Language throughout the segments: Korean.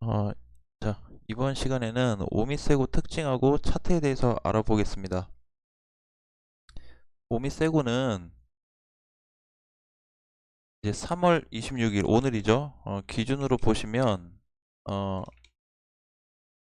어, 자, 이번 시간에는 오미세고 특징하고 차트에 대해서 알아보겠습니다. 오미세고는 이제 3월 26일 오늘이죠. 기준으로 보시면 어,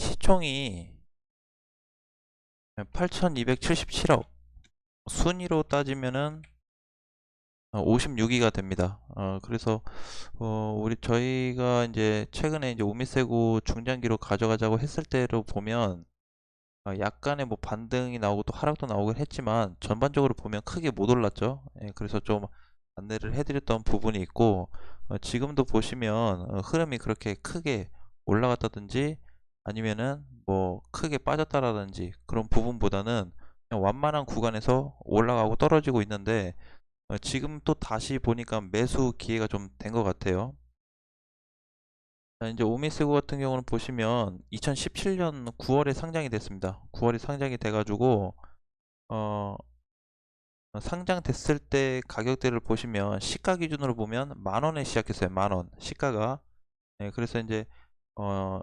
시총이 8,277억, 순위로 따지면은 56위가 됩니다. 그래서 우리 저희가 이제 최근에 이제 오미세고 중장기로 가져가자고 했을 때로 보면 약간의 뭐 반등이 나오고 또 하락도 나오긴 했지만 전반적으로 보면 크게 못 올랐죠. 예, 그래서 좀 안내를 해드렸던 부분이 있고 지금도 보시면 흐름이 그렇게 크게 올라갔다든지 아니면은 뭐 크게 빠졌다라든지 그런 부분보다는 그냥 완만한 구간에서 올라가고 떨어지고 있는데 지금 또 다시 보니까 매수 기회가 좀 된 것 같아요. 자, 이제 오미스고 같은 경우는 보시면 2017년 9월에 상장이 됐습니다. 9월에 상장이 돼가지고 어, 상장됐을 때 가격대를 보시면 시가 기준으로 보면 만 원에 시작했어요. 만 원. 시가가. 네, 그래서 이제 어,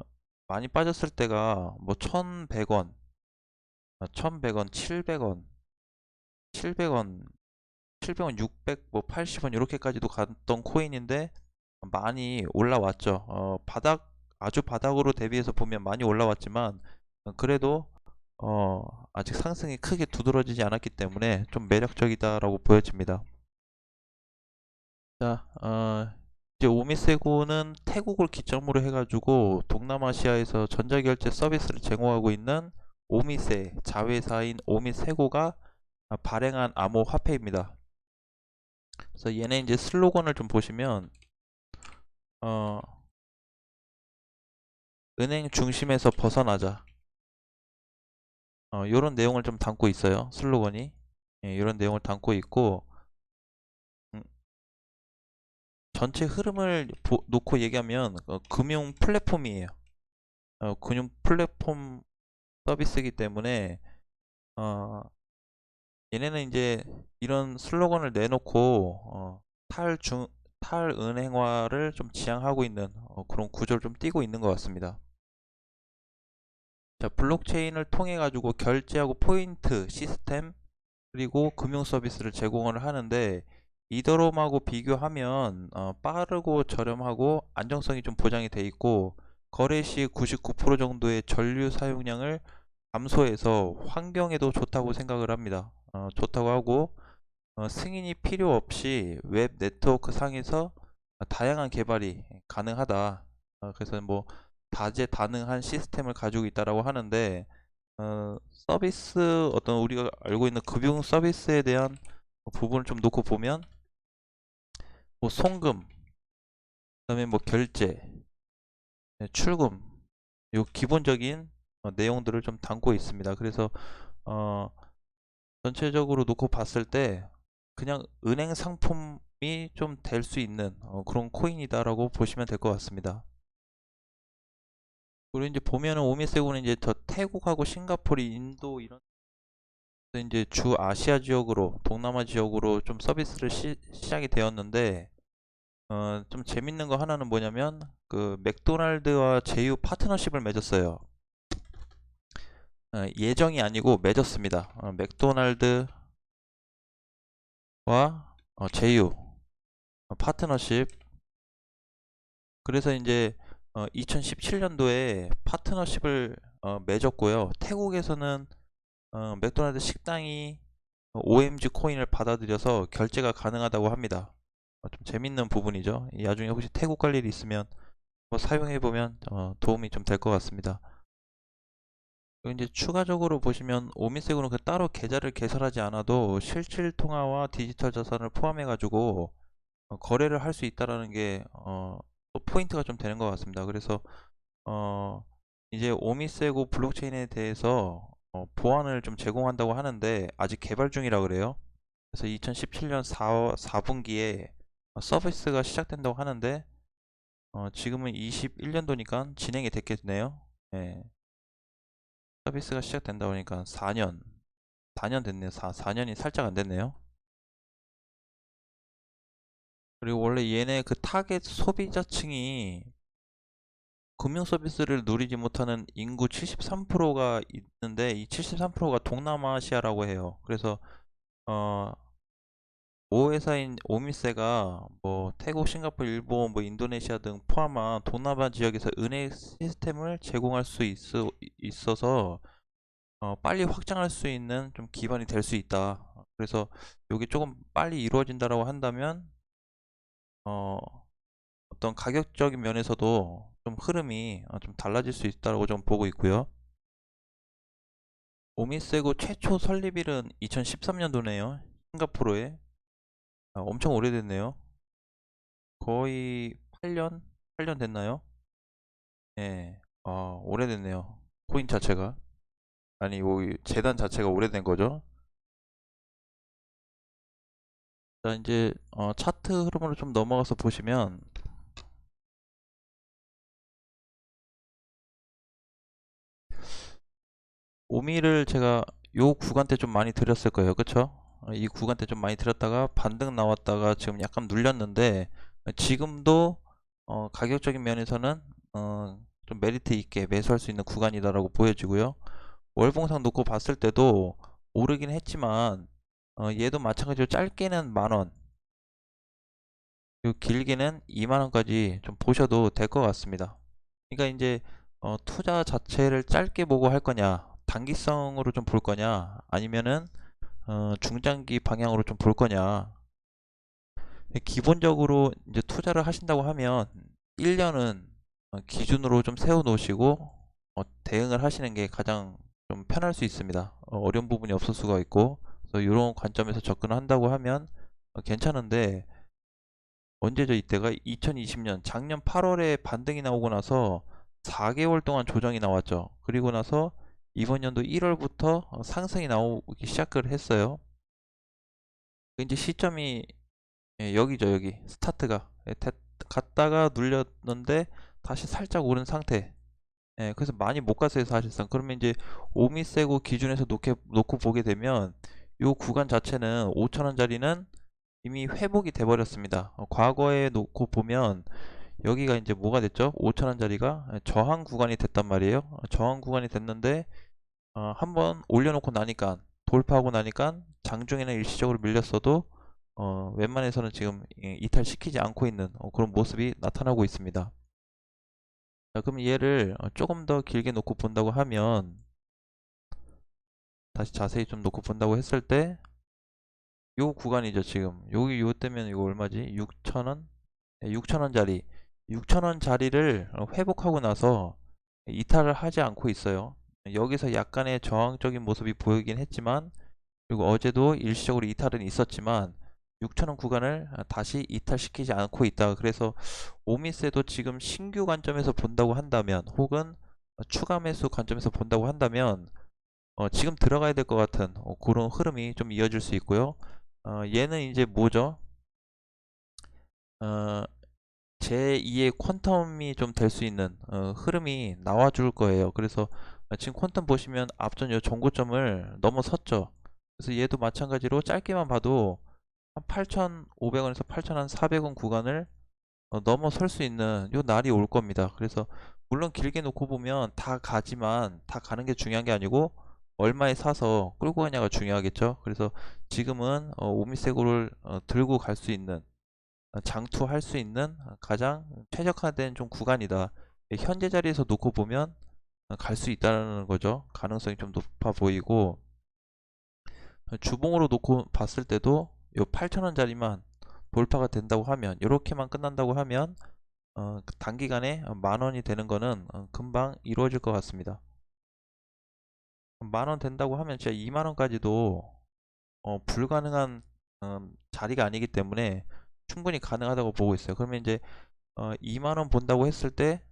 많이 빠졌을 때가 뭐 1,100원, 1,100원, 700원, 700원, 700원, 600, 뭐 80원 이렇게까지도 갔던 코인인데 많이 올라왔죠. 아주 바닥으로 대비해서 보면 많이 올라왔지만 그래도 어, 아직 상승이 크게 두드러지지 않았기 때문에 좀 매력적이다라고 보여집니다. 자, 이제 오미세고는 태국을 기점으로 해가지고 동남아시아에서 전자결제 서비스를 제공하고 있는 오미세 자회사인 오미세고가 발행한 암호화폐입니다. 그래서 얘네 이제 슬로건을 좀 보시면 어, 은행 중심에서 벗어나자. 이런 내용을 좀 담고 있어요. 슬로건이. 예, 이런 내용을 담고 있고 음, 전체 흐름을 놓고 얘기하면 금융 플랫폼이에요. 금융 플랫폼 서비스이기 때문에 어, 얘네는 이제 이런 슬로건을 내놓고 탈은행화를 좀 지향하고 있는 그런 구조를 좀 띠고 있는 것 같습니다. 자, 블록체인을 통해 가지고 결제하고 포인트 시스템 그리고 금융 서비스를 제공을 하는데 이더럼하고 비교하면 빠르고 저렴하고 안정성이 좀 보장이 돼 있고 거래 시 99% 정도의 전류 사용량을 감소해서 환경에도 좋다고 생각을 합니다. 좋다고 하고 승인이 필요 없이 웹 네트워크 상에서 다양한 개발이 가능하다. 그래서 뭐 다재다능한 시스템을 가지고 있다라고 하는데 서비스 어떤 우리가 알고 있는 금융 서비스에 대한 부분을 좀 놓고 보면 뭐 송금, 그다음에 뭐 결제, 네, 출금, 요 기본적인 내용들을 좀 담고 있습니다. 그래서 어, 전체적으로 놓고 봤을 때 그냥 은행 상품이 좀 될 수 있는 그런 코인이다라고 보시면 될 것 같습니다. 그리고 이제 보면은 오미세고는 이제 더 태국하고 싱가포르, 인도 이런 이제 주 아시아 지역으로 동남아 지역으로 좀 서비스를 시작이 되었는데 좀 재밌는 거 하나는 뭐냐면 그 맥도날드와 제휴 파트너십을 맺었어요. 예정이 아니고 맺었습니다. 맥도날드와 제휴 파트너십. 그래서 이제 2017년도에 파트너십을 맺었고요. 태국에서는 맥도날드 식당이 OMG 코인을 받아들여서 결제가 가능하다고 합니다. 좀 재밌는 부분이죠. 나중에 혹시 태국 갈 일이 있으면 사용해 보면 도움이 좀 될 것 같습니다. 그리고 이제 추가적으로 보시면 오미세고는 그 따로 계좌를 개설하지 않아도 실질 통화와 디지털 자산을 포함해 가지고 거래를 할 수 있다라는 게 또 포인트가 좀 되는 것 같습니다. 그래서 어, 이제 오미세고 블록체인에 대해서 보안을 좀 제공한다고 하는데 아직 개발 중이라 그래요. 그래서 2017년 4분기에 서비스가 시작된다고 하는데 지금은 21년도니까 진행이 됐겠네요. 예, 서비스가 시작된다 보니까 4년 됐네요. 4년이 살짝 안 됐네요. 그리고 원래 얘네 그 타겟 소비자층이 금융 서비스를 누리지 못하는 인구 73%가 있는데 이 73%가 동남아시아라고 해요. 그래서 어, 5회사인 오미세가 뭐 태국, 싱가포르, 일본, 뭐 인도네시아 등 포함한 동남아 지역에서 은행 시스템을 제공할 수 있어서 빨리 확장할 수 있는 좀 기반이 될 수 있다. 그래서 이게 조금 빨리 이루어진다라고 한다면 어, 어떤 가격적인 면에서도 좀 흐름이 좀 달라질 수 있다고 좀 보고 있고요. 오미세고 최초 설립일은 2013년도네요. 싱가포르에. 엄청 오래됐네요. 거의 8년 됐나요? 예. 오래됐네요. 코인 자체가. 아니, 이 재단 자체가 오래된 거죠. 자, 이제 차트 흐름으로 좀 넘어가서 보시면 오미를 제가 요 구간 때 좀 많이 드렸을 거예요. 그쵸? 이 구간 때 좀 많이 드렸다가 반등 나왔다가 지금 약간 눌렸는데 지금도 가격적인 면에서는 좀 메리트 있게 매수할 수 있는 구간이다라고 보여지고요. 월봉상 놓고 봤을 때도 오르긴 했지만 얘도 마찬가지로 짧게는 만원, 그리고 길게는 2만원까지 좀 보셔도 될 것 같습니다. 그러니까 이제 투자 자체를 짧게 보고 할 거냐, 단기성으로 좀 볼 거냐, 아니면은 중장기 방향으로 좀 볼 거냐. 기본적으로 이제 투자를 하신다고 하면 1년은 기준으로 좀 세워 놓으시고 대응을 하시는 게 가장 좀 편할 수 있습니다. 어려운 부분이 없을 수가 있고, 그래서 이런 관점에서 접근을 한다고 하면 괜찮은데, 언제죠? 이때가 2020년 작년 8월에 반등이 나오고 나서 4개월 동안 조정이 나왔죠. 그리고 나서 이번 연도 1월부터 상승이 나오기 시작을 했어요. 이제 시점이 여기죠. 여기 스타트가 갔다가 눌렸는데 다시 살짝 오른 상태. 그래서 많이 못 갔어요, 사실상. 그러면 이제 오미세고 기준에서 놓고 보게 되면 이 구간 자체는 5천원짜리는 이미 회복이 돼 버렸습니다. 과거에 놓고 보면 여기가 이제 뭐가 됐죠? 5천원짜리가 저항 구간이 됐단 말이에요. 저항 구간이 됐는데 한번 올려놓고 나니까, 돌파하고 나니까 장중에는 일시적으로 밀렸어도 웬만해서는 지금 이탈시키지 않고 있는 그런 모습이 나타나고 있습니다. 자, 그럼 얘를 조금 더 길게 놓고 본다고 하면, 다시 자세히 좀 놓고 본다고 했을 때 요 구간이죠. 지금 여기 요 때면 이거 얼마지? 6천원? 6천원짜리 6천원짜리를 회복하고 나서 이탈을 하지 않고 있어요. 여기서 약간의 저항적인 모습이 보이긴 했지만, 그리고 어제도 일시적으로 이탈은 있었지만 6천원 구간을 다시 이탈시키지 않고 있다. 그래서 오미세도 지금 신규 관점에서 본다고 한다면, 혹은 추가 매수 관점에서 본다고 한다면 지금 들어가야 될 것 같은 그런 흐름이 좀 이어질 수 있고요. 얘는 이제 뭐죠? 어, 제2의 퀀텀이 좀 될 수 있는 흐름이 나와줄 거예요. 그래서 지금 퀀텀 보시면 앞전 요 정고점을 넘어섰죠. 그래서 얘도 마찬가지로 짧게만 봐도 한 8,500원에서 8,400원 구간을 넘어설 수 있는 요 날이 올 겁니다. 그래서 물론 길게 놓고 보면 다 가지만, 다 가는 게 중요한 게 아니고 얼마에 사서 끌고 가냐가 중요하겠죠. 그래서 지금은 오미세고를 들고 갈 수 있는, 장투할 수 있는 가장 최적화된 좀 구간이다. 현재 자리에서 놓고 보면 갈 수 있다는 거죠. 가능성이 좀 높아 보이고, 주봉으로 놓고 봤을 때도 요 8,000원짜리만 돌파가 된다고 하면, 이렇게만 끝난다고 하면 단기간에 만원이 되는 거는 금방 이루어질 것 같습니다. 만원 된다고 하면 진짜 2만원까지도 불가능한 자리가 아니기 때문에 충분히 가능하다고 보고 있어요. 그러면 이제 2만원 본다고 했을 때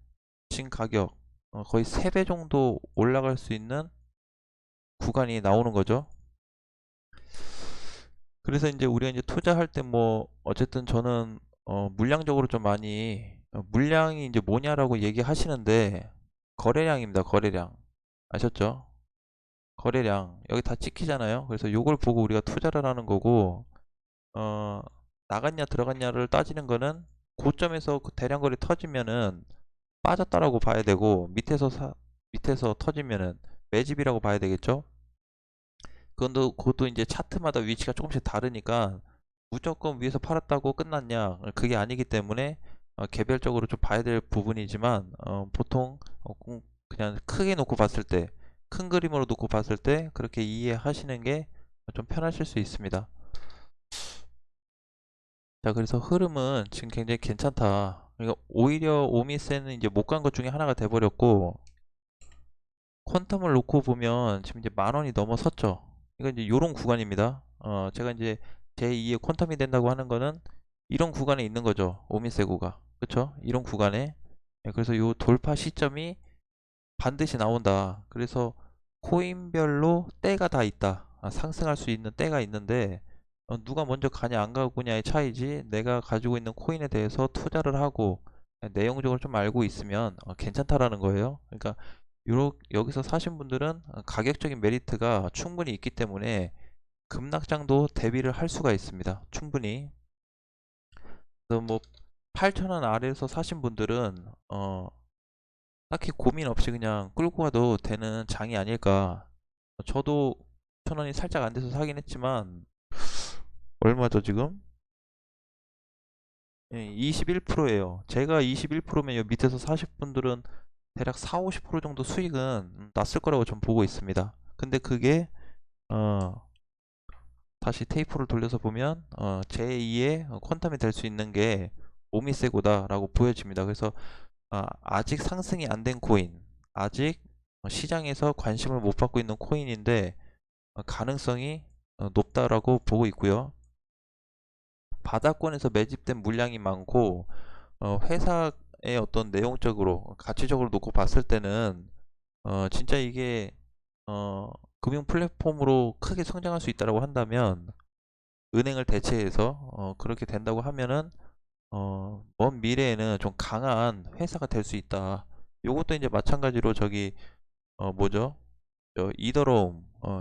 지금 가격 거의 3배 정도 올라갈 수 있는 구간이 나오는 거죠. 그래서 이제 우리가 이제 투자할 때 뭐 어쨌든 저는 물량적으로 좀 많이, 물량이 이제 뭐냐라고 얘기하시는데 거래량입니다. 거래량. 아셨죠? 거래량 여기 다 찍히잖아요. 그래서 요걸 보고 우리가 투자를 하는 거고, 어 나갔냐 들어갔냐를 따지는 거는 고점에서 그 대량 거래 터지면은 빠졌다라고 봐야 되고, 밑에서 터지면은 매집이라고 봐야 되겠죠. 그것도 이제 차트마다 위치가 조금씩 다르니까 무조건 위에서 팔았다고 끝났냐, 그게 아니기 때문에 개별적으로 좀 봐야 될 부분이지만, 보통 그냥 크게 놓고 봤을 때, 큰 그림으로 놓고 봤을 때 그렇게 이해하시는 게 좀 편하실 수 있습니다. 자, 그래서 흐름은 지금 굉장히 괜찮다. 그러니까 오히려 오미세는 이제 못 간 것 중에 하나가 돼버렸고, 퀀텀을 놓고 보면 지금 이제 10,000원이 넘어섰죠. 이거 이제 요런 구간입니다. 제가 이제 제2의 퀀텀이 된다고 하는 거는 이런 구간에 있는 거죠. 오미세고가. 그쵸? 이런 구간에. 네, 그래서 요 돌파 시점이 반드시 나온다. 그래서 코인별로 때가 다 있다. 상승할 수 있는 때가 있는데, 누가 먼저 가냐 안 가냐의 차이지, 내가 가지고 있는 코인에 대해서 투자를 하고 내용적으로 좀 알고 있으면 괜찮다라는 거예요. 그러니까 여기서 사신 분들은 가격적인 메리트가 충분히 있기 때문에 급락장도 대비를 할 수가 있습니다. 충분히. 그래서 뭐 8,000원 아래에서 사신 분들은 딱히 고민 없이 그냥 끌고 가도 되는 장이 아닐까. 저도 1,000원이 살짝 안 돼서 사긴 했지만, 얼마죠 지금? 21%예요. 제가 21%면 요 밑에서 사실 분들은 대략 4, 50% 정도 수익은 났을 거라고 전 보고 있습니다. 근데 그게 어, 다시 테이프를 돌려서 보면 제2의 퀀텀이 될 수 있는 게 오미세고다라고 보여집니다. 그래서 아직 상승이 안 된 코인, 아직 시장에서 관심을 못 받고 있는 코인인데 가능성이 높다라고 보고 있고요. 바닥권에서 매집된 물량이 많고, 회사의 어떤 내용적으로 가치적으로 놓고 봤을 때는 진짜 이게 어, 금융 플랫폼으로 크게 성장할 수 있다고 한다면, 은행을 대체해서 그렇게 된다고 하면은 먼 미래에는 좀 강한 회사가 될 수 있다. 요것도 이제 마찬가지로 저기 뭐죠?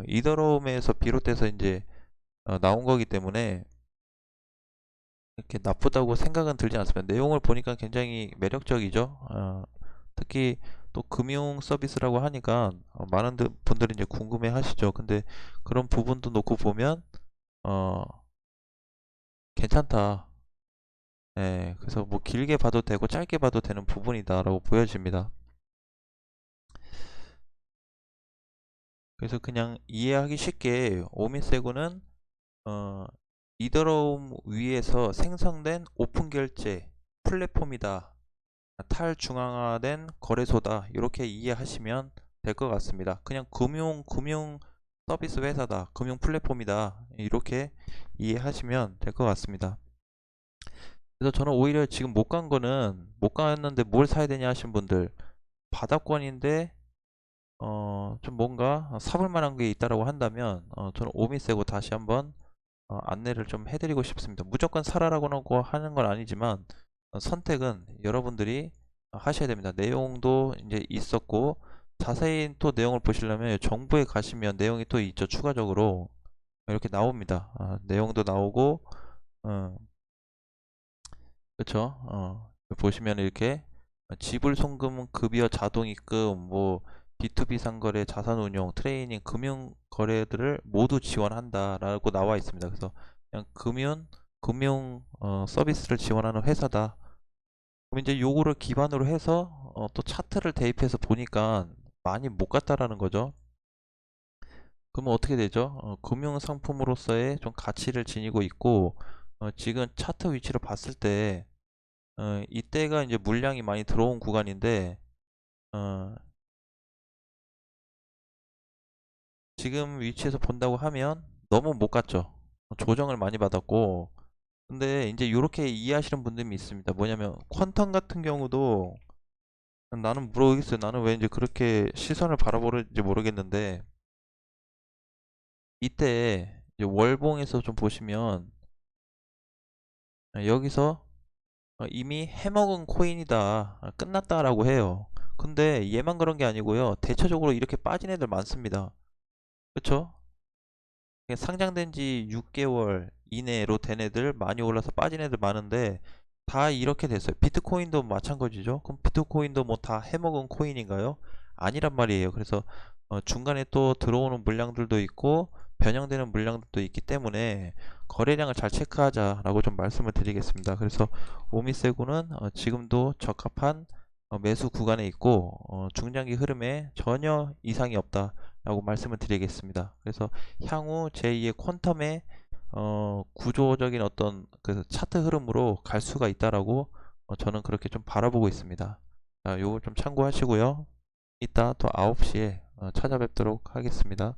이더로움에서 비롯돼서 이제 나온 거기 때문에 이렇게 나쁘다고 생각은 들지 않습니다. 내용을 보니까 굉장히 매력적이죠. 특히 또 금융 서비스라고 하니까 많은 분들이 이제 궁금해 하시죠. 근데 그런 부분도 놓고 보면 어, 괜찮다. 예, 그래서 뭐 길게 봐도 되고 짧게 봐도 되는 부분이다라고 보여집니다. 그래서 그냥 이해하기 쉽게 오미세고는 어, 이더로움 위에서 생성된 오픈 결제 플랫폼이다. 탈중앙화된 거래소다. 이렇게 이해하시면 될 것 같습니다. 그냥 금융 서비스 회사다. 금융 플랫폼이다. 이렇게 이해하시면 될 것 같습니다. 그래서 저는 오히려 지금 못 간 거는, 못 갔는데 뭘 사야 되냐 하신 분들, 바닥권인데 좀 뭔가 사볼 만한 게 있다라고 한다면 저는 오미세고 다시 한번 안내를 좀 해드리고 싶습니다. 무조건 사라라고 하는 건 아니지만 선택은 여러분들이 하셔야 됩니다. 내용도 이제 있었고, 자세히 또 내용을 보시려면 정보에 가시면 내용이 또 있죠. 추가적으로 이렇게 나옵니다. 내용도 나오고, 어, 그렇죠. 보시면 이렇게 지불 송금 급여 자동 입금, 뭐 B2B 상거래, 자산운용, 트레이닝, 금융 거래들을 모두 지원한다라고 나와 있습니다. 그래서 그냥 금융 서비스를 지원하는 회사다. 그럼 이제 요거를 기반으로 해서 또 차트를 대입해서 보니까 많이 못 갔다라는 거죠. 그러면 어떻게 되죠? 금융 상품으로서의 좀 가치를 지니고 있고, 지금 차트 위치를 봤을 때 이때가 이제 물량이 많이 들어온 구간인데, 어, 지금 위치에서 본다고 하면 너무 못 갔죠. 조정을 많이 받았고. 근데 이제 이렇게 이해하시는 분들이 있습니다. 뭐냐면 퀀텀 같은 경우도, 나는 모르겠어요. 나는 왜 이제 그렇게 시선을 바라보는지 모르겠는데, 이때 이제 월봉에서 좀 보시면 여기서 이미 해먹은 코인이다, 끝났다라고 해요. 근데 얘만 그런 게 아니고요. 대체적으로 이렇게 빠진 애들 많습니다. 그쵸? 상장된 지 6개월 이내로 된 애들, 많이 올라서 빠진 애들 많은데, 다 이렇게 됐어요. 비트코인도 마찬가지죠. 그럼 비트코인도 뭐 다 해먹은 코인인가요? 아니란 말이에요. 그래서 중간에 또 들어오는 물량들도 있고 변형되는 물량들도 있기 때문에 거래량을 잘 체크하자라고 좀 말씀을 드리겠습니다. 그래서 오미세구는 지금도 적합한 매수 구간에 있고 중장기 흐름에 전혀 이상이 없다라고 말씀을 드리겠습니다. 그래서 향후 제2의 퀀텀의 구조적인 어떤 그 차트 흐름으로 갈 수가 있다라고 저는 그렇게 좀 바라보고 있습니다. 자, 요거 좀 참고하시고요. 이따 또 9시에 찾아뵙도록 하겠습니다.